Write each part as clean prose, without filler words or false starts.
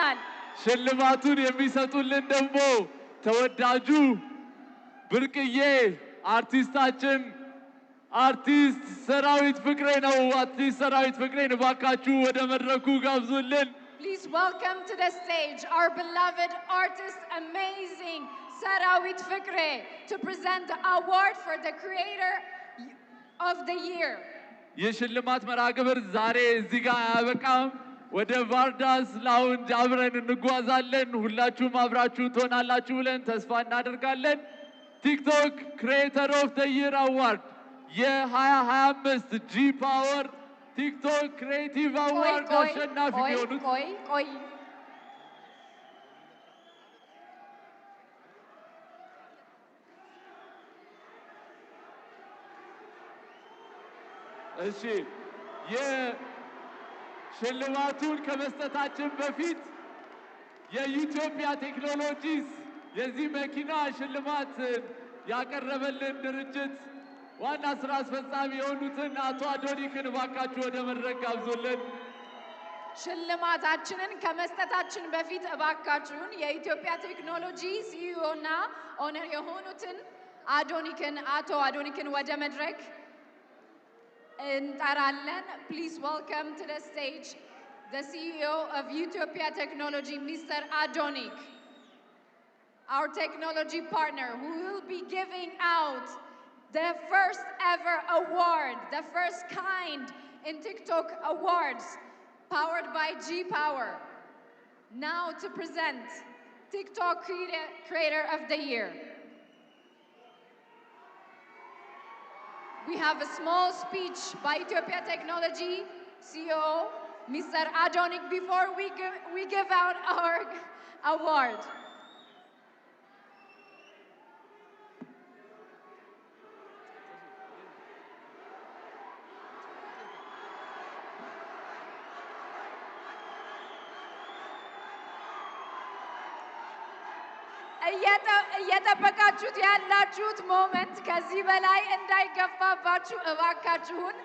ይሆናል። ሽልማቱን የሚሰጡልን ደግሞ ተወዳጁ ብርቅዬ አርቲስታችን አርቲስት ሰራዊት ፍቅሬ ነው። አርቲስት ሰራዊት ፍቅሬን እባካችሁ ወደ መድረኩ ጋብዙልን። Please welcome to the stage our beloved artist, amazing Sarawit Fikre, to present the award for the Creator of the Year. የሽልማት መርሃ ግብር ዛሬ እዚህ ጋር አያበቃም። ወደ ቫርዳስ ላውንጅ አብረን እንጓዛለን። ሁላችሁም አብራችሁ ትሆናላችሁ ብለን ተስፋ እናደርጋለን። ቲክቶክ ክሬተር ኦፍ ዘ ይር አዋርድ የ2025 ጂ ፓወር ቲክቶክ ክሬቲቭ አዋርድ አሸናፊ የሆኑት እሺ የሽልማቱን ከመስጠታችን በፊት የኢትዮጵያ ቴክኖሎጂስ የዚህ መኪና ሽልማት ያቀረበልን ድርጅት ዋና ስራ አስፈጻሚ የሆኑትን አቶ አዶኒክን እባካችሁ ወደ መድረክ ጋብዙልን። ሽልማታችንን ከመስጠታችን በፊት እባካችሁን የኢትዮጵያ ቴክኖሎጂ ሲኢኦ እና ኦነር የሆኑትን አቶ አዶኒክን ወደ መድረክ እንጠራለን። Please welcome to the stage the CEO of Utopia Technology, Mr. Adonik, our technology partner, who will be giving out the first ever award, the first kind in TikTok awards, powered by G Power. Now to present TikTok Creator of the Year. We have a small speech by Utopia Technology CEO, Mr. Adonik, before we give out our award. እየጠበቃችሁት ያላችሁት ሞመንት ከዚህ በላይ እንዳይገፋባችሁ እባካችሁን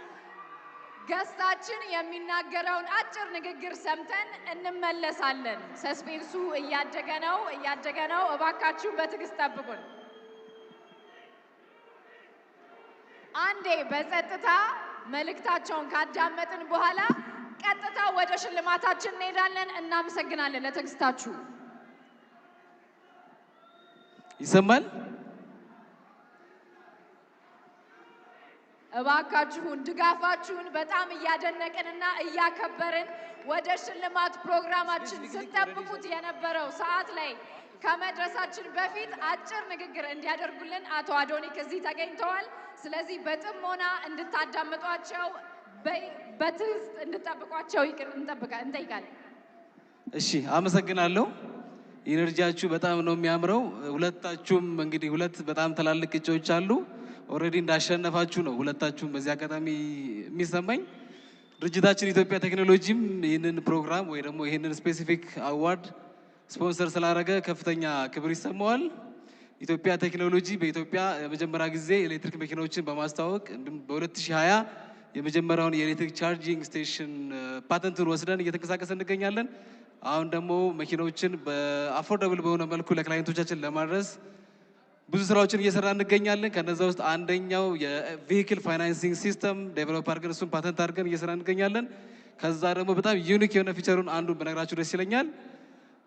ገስታችን የሚናገረውን አጭር ንግግር ሰምተን እንመለሳለን። ሰስፔንሱ እያደገ ነው። እባካችሁ በትዕግስት ጠብቁን። አንዴ በጸጥታ መልእክታቸውን ካዳመጥን በኋላ ቀጥታ ወደ ሽልማታችን እንሄዳለን። እናመሰግናለን ለትዕግስታችሁ። ይሰማል? እባካችሁን ድጋፋችሁን በጣም እያደነቅንና እያከበርን ወደ ሽልማት ፕሮግራማችን ስትጠብቁት የነበረው ሰዓት ላይ ከመድረሳችን በፊት አጭር ንግግር እንዲያደርጉልን አቶ አዶኒክ እዚህ ተገኝተዋል። ስለዚህ በጥሞና እንድታዳምጧቸው በትዕግስት እንድጠብቋቸው እንጠይቃለን። እሺ፣ አመሰግናለሁ። ኢነርጂያችሁ በጣም ነው የሚያምረው። ሁለታችሁም እንግዲህ ሁለት በጣም ትላልቅ እጩዎች አሉ። ኦልሬዲ እንዳሸነፋችሁ ነው ሁለታችሁም በዚህ አጋጣሚ የሚሰማኝ። ድርጅታችን ኢትዮጵያ ቴክኖሎጂም ይህንን ፕሮግራም ወይ ደግሞ ይህንን ስፔሲፊክ አዋርድ ስፖንሰር ስላደረገ ከፍተኛ ክብር ይሰማዋል። ኢትዮጵያ ቴክኖሎጂ በኢትዮጵያ የመጀመሪያ ጊዜ ኤሌክትሪክ መኪናዎችን በማስተዋወቅ እንዲሁም በ2020 የመጀመሪያውን የኤሌክትሪክ ቻርጂንግ ስቴሽን ፓተንቱን ወስደን እየተንቀሳቀሰ እንገኛለን። አሁን ደግሞ መኪናዎችን በአፎርደብል በሆነ መልኩ ለክላይንቶቻችን ለማድረስ ብዙ ስራዎችን እየሰራ እንገኛለን። ከነዛ ውስጥ አንደኛው የቬሂክል ፋይናንሲንግ ሲስተም ዴቨሎፕ አድርገን እሱን ፓተንት አድርገን እየሰራ እንገኛለን። ከዛ ደግሞ በጣም ዩኒክ የሆነ ፊቸሩን አንዱን በነገራችሁ ደስ ይለኛል።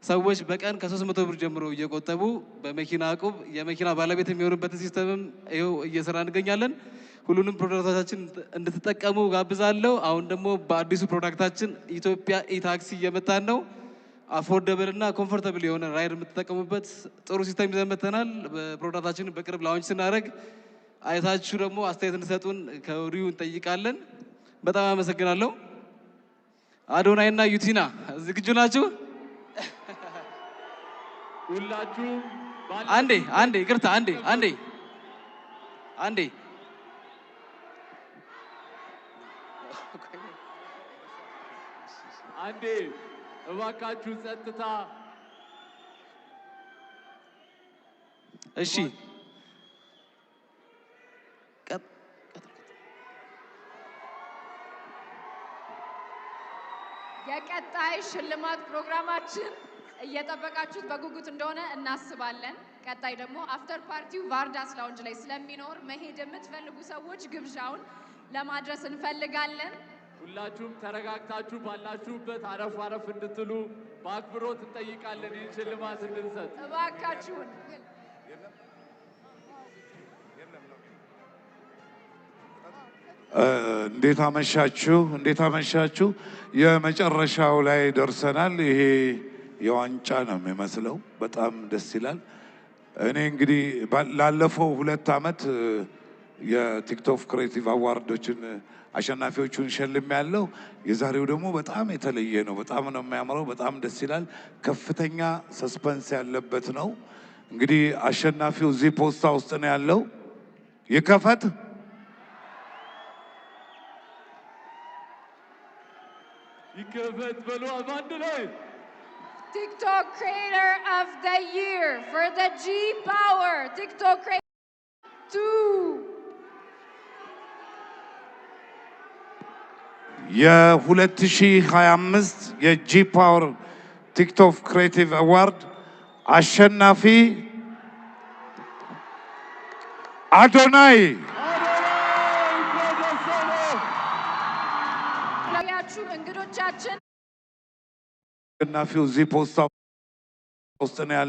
ሰዎች በቀን ከ300 ብር ጀምሮ እየቆጠቡ በመኪና ዕቁብ የመኪና ባለቤት የሚሆኑበትን ሲስተምም ይኸው እየሰራ እንገኛለን። ሁሉንም ፕሮዳክቶቻችን እንድትጠቀሙ ጋብዛለሁ። አሁን ደግሞ በአዲሱ ፕሮዳክታችን ኢትዮጵያ ኢታክሲ እየመጣን ነው። አፎርደብል እና ኮምፎርታብል የሆነ ራይድ የምትጠቀሙበት ጥሩ ሲስተም ይዘን መጥተናል። በፕሮዳክታችንን በቅርብ ላውንች ስናደርግ አይታችሁ ደግሞ አስተያየት እንድሰጡን ከወዲሁ እንጠይቃለን። በጣም አመሰግናለሁ። አዶናይ እና ዩቲና ዝግጁ ናችሁ? ሁላችሁም አንዴ ይቅርታ፣ አንዴ እባካችሁ ጸጥታ። እሺ፣ የቀጣይ ሽልማት ፕሮግራማችን እየጠበቃችሁት በጉጉት እንደሆነ እናስባለን። ቀጣይ ደግሞ አፍተር ፓርቲው ቫርዳስ ላውንጅ ላይ ስለሚኖር መሄድ የምትፈልጉ ሰዎች ግብዣውን ለማድረስ እንፈልጋለን። ሁላችሁም ተረጋግታችሁ ባላችሁበት አረፍ አረፍ እንድትሉ በአክብሮት እንጠይቃለን። ይህን ሽልማት እንድንሰጥ እባካችሁን። እንዴት አመሻችሁ፣ እንዴት አመሻችሁ። የመጨረሻው ላይ ደርሰናል። ይሄ የዋንጫ ነው የሚመስለው። በጣም ደስ ይላል። እኔ እንግዲህ ላለፈው 2 ዓመት የቲክቶክ ክሬቲቭ አዋርዶችን አሸናፊዎቹን ሸልም ያለው። የዛሬው ደግሞ በጣም የተለየ ነው። በጣም ነው የሚያምረው። በጣም ደስ ይላል። ከፍተኛ ሰስፐንስ ያለበት ነው። እንግዲህ አሸናፊው እዚህ ፖስታ ውስጥ ነው ያለው። ይከፈት። ይከፈት በሉ አንድ ላይ TikTok Creator of the Year for the G Power TikTok Creator 2 የ2025 የጂ ፓወር ቲክቶክ ክሬቲቭ አዋርድ አሸናፊ አዶናይ። እንግዶቻችን አሸናፊው እዚህ ፖስታ ውስጥ ነው ያለው።